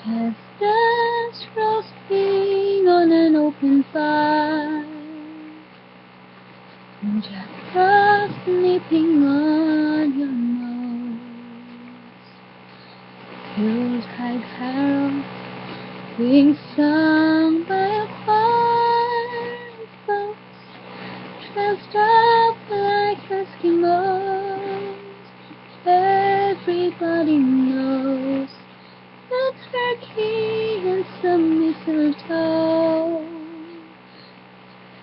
Chestnuts roasting on an open fire, Jack Frost nipping on your nose, Yuletide carols being sung by a choir of folks dressed up like Eskimos. Everybody knows the turkey and some mistletoe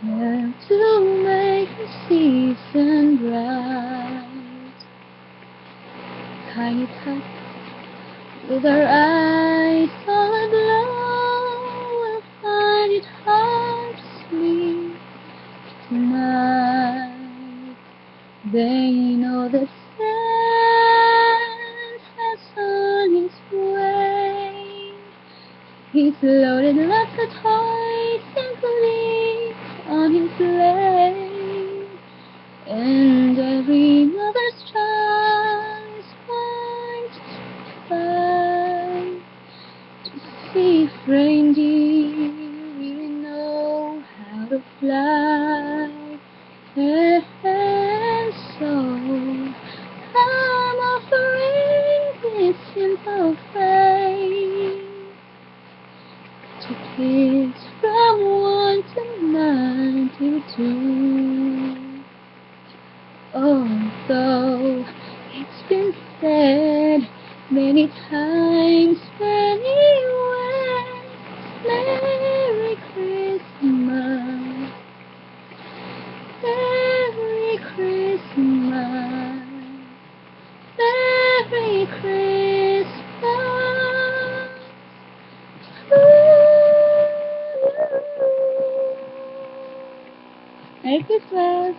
help to make the season bright. Tiny Tot, with her eyes all aglow, will find it hard to sleep tonight. They know that Santa's on his way. He's loaded lots of toys and goodies on his sleigh, and every mother's child is going to fly to see if reindeer really know how to fly. And so I'm offering this simple phrase to kids from 1 to 92. Although it's been said many times, many ways, Merry Christmas, Merry Christmas, Merry Christmas to you. Merry Christmas.